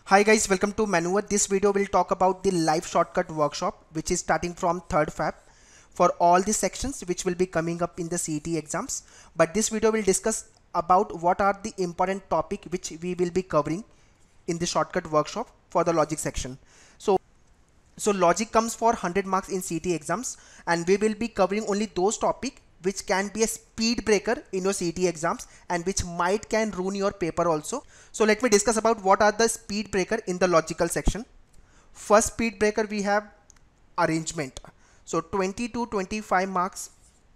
Hi guys, welcome to Maneuver. This video will talk about the live shortcut workshop which is starting from 3rd Feb for all the sections which will be coming up in the CET exams. But this video will discuss about what are the important topic which we will be covering in the shortcut workshop for the logic section. So logic comes for 100 marks in CET exams, and we will be covering only those topics which can be a speed breaker in your CET exams and which might can ruin your paper also. So let me discuss about what are the speed breaker in the logical section. First speed breaker we have arrangement. So 20 to 25 marks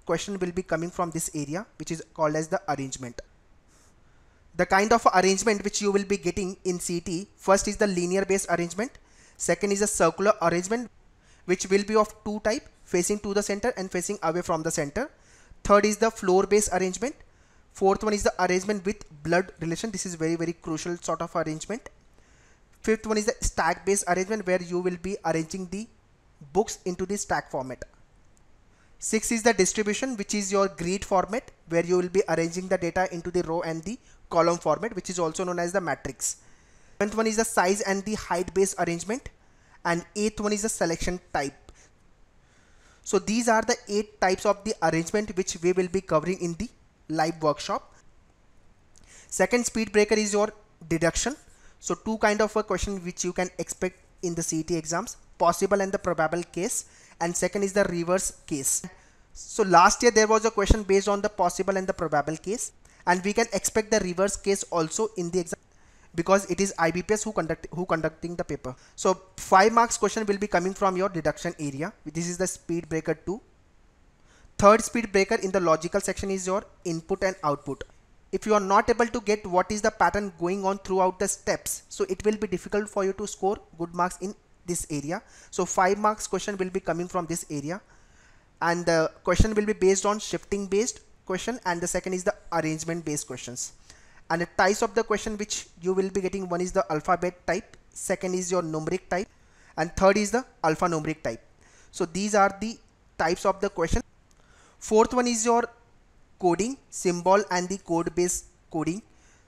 question will be coming from this area which is called as the arrangement. The kind of arrangement which you will be getting in CET, first is the linear based arrangement. Second is a circular arrangement which will be of two type, facing to the center and facing away from the center. Third is the floor based arrangement. Fourth one is the arrangement with blood relation. This is very crucial sort of arrangement. Fifth one is the stack based arrangement where you will be arranging the books into the stack format. Sixth is the distribution, which is your grid format where you will be arranging the data into the row and the column format, which is also known as the matrix. Seventh one is the size and the height based arrangement, and eighth one is the selection type. So these are the 8 types of the arrangement which we will be covering in the live workshop. Second speed breaker is your deduction. So two kind of a question which you can expect in the CET exams, possible and the probable case, and second is the reverse case. So last year there was a question based on the possible and the probable case, and we can expect the reverse case also in the exam because it is IBPS who conducting the paper. So 5 marks question will be coming from your deduction area. This is the speed breaker 2. Third speed breaker in the logical section is your input and output. If you are not able to get what is the pattern going on throughout the steps, so it will be difficult for you to score good marks in this area. So 5 marks question will be coming from this area, and the question will be based on shifting based question, and the second is the arrangement based questions. And the types of the question which you will be getting, one is the alphabet type, second is your numeric type, and third is the alphanumeric type. So these are the types of the question. Fourth one is your coding, symbol and the code based coding.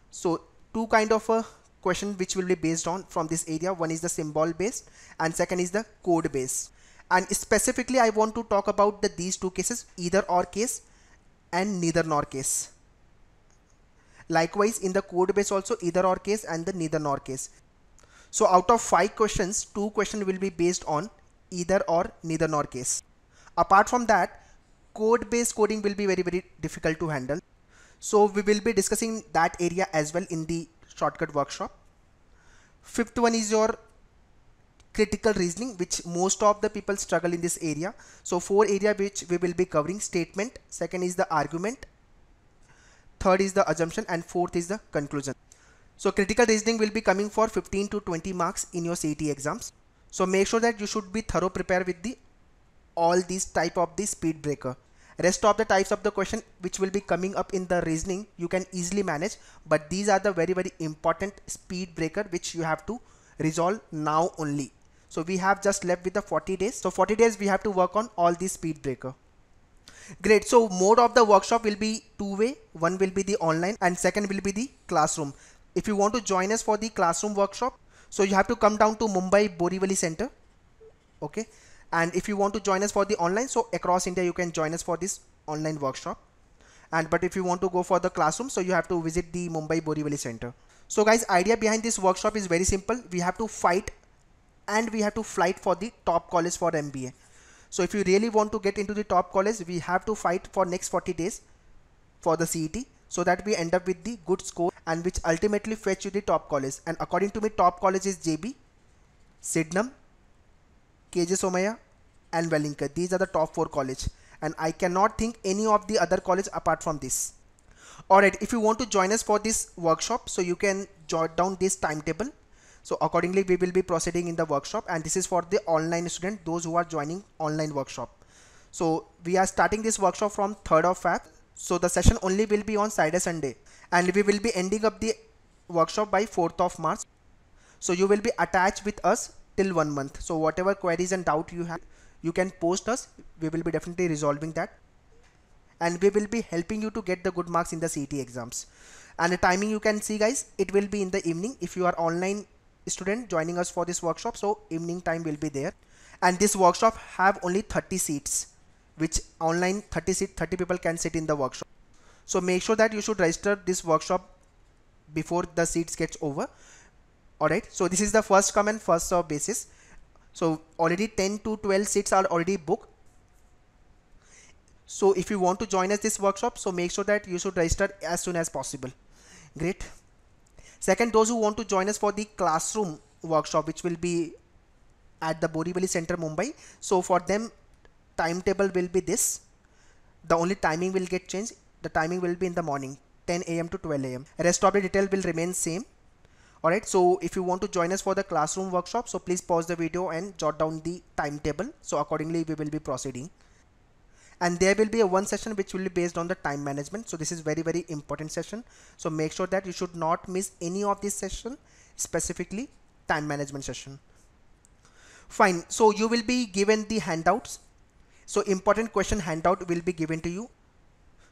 So two kind of a question which will be based on from this area. One is the symbol based and second is the code based. And specifically I want to talk about these two cases, either or case and neither nor case. Likewise in the code base also either or case and the neither nor case. So out of 5 questions, 2 questions will be based on either or neither nor case. Apart from that, code based coding will be very difficult to handle. So we will be discussing that area as well in the shortcut workshop. Fifth one is your critical reasoning, which most of the people struggle in this area. So 4 areas which we will be covering: statement, second is the argument, third is the assumption, and fourth is the conclusion. So critical reasoning will be coming for 15 to 20 marks in your CET exams. So make sure that you should be thorough prepared with all these type of the speed breaker. Rest of the types of the question which will be coming up in the reasoning you can easily manage, but these are the very important speed breaker which you have to resolve now only. So we have just left with the 40 days. So 40 days we have to work on all these speed breaker. Great. So mode of the workshop will be two-way. One will be the online and second will be the classroom. If you want to join us for the classroom workshop, so you have to come down to Mumbai Borivali Center. Okay. And if you want to join us for the online, so across India you can join us for this online workshop. But if you want to go for the classroom, so you have to visit the Mumbai Borivali Center. So guys, idea behind this workshop is very simple. We have to fight and we have to flight for the top college for MBA. So if you really want to get into the top college, we have to fight for next 40 days for the CET, so that we end up with the good score and which ultimately fetch you the top college. And according to me, top college is JB, Sydenham, KJ Somaya and Wellinker. These are the top 4 college, and I cannot think any of the other college apart from this. Alright, if you want to join us for this workshop, so you can jot down this timetable. So accordingly we will be proceeding in the workshop, and this is for the online student, those who are joining online workshop. So we are starting this workshop from 3rd of Feb. So the session only will be on Saturday Sunday, and we will be ending up the workshop by 4th of March. So you will be attached with us till 1 month. So whatever queries and doubt you have, you can post us. We will be definitely resolving that, and we will be helping you to get the good marks in the CET exams. And the timing you can see guys, it will be in the evening. If you are online student joining us for this workshop, so evening time will be there. And this workshop have only 30 seats, which online 30 people can sit in the workshop. So make sure that you should register this workshop before the seats gets over. Alright, so this is the first come and first serve basis. So already 10 to 12 seats are already booked. So if you want to join us this workshop, so make sure that you should register as soon as possible. Great. Second, those who want to join us for the classroom workshop, which will be at the Borivali Center, Mumbai. So for them, timetable will be this. The only timing will get changed. The timing will be in the morning, 10 a.m. to 12 a.m. Rest of the detail will remain same. Alright, so if you want to join us for the classroom workshop, so please pause the video and jot down the timetable. So accordingly, we will be proceeding. And there will be a one session which will be based on the time management. So this is very, very important session. So make sure that you should not miss any of this session, specifically time management session. Fine. So you will be given the handouts. So important question handout will be given to you.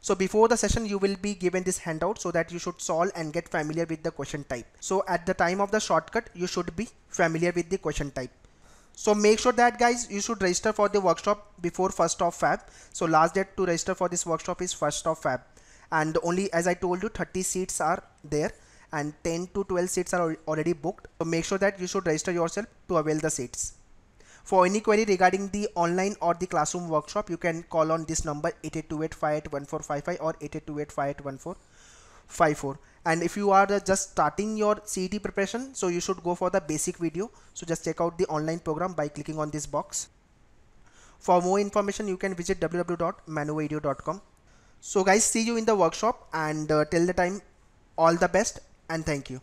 So before the session, you will be given this handout so that you should solve and get familiar with the question type. So at the time of the shortcut, you should be familiar with the question type. So make sure that guys, you should register for the workshop before 1st of Feb. So last date to register for this workshop is 1st of Feb. And only, as I told you, 30 seats are there and 10 to 12 seats are already booked. So make sure that you should register yourself to avail the seats. For any query regarding the online or the classroom workshop, you can call on this number 8828581455 or 8828581454. And if you are just starting your CET preparation, so you should go for the basic video. So just check out the online program by clicking on this box. For more information, you can visit www.manovideo.com. So guys, see you in the workshop, and till the time, all the best and thank you.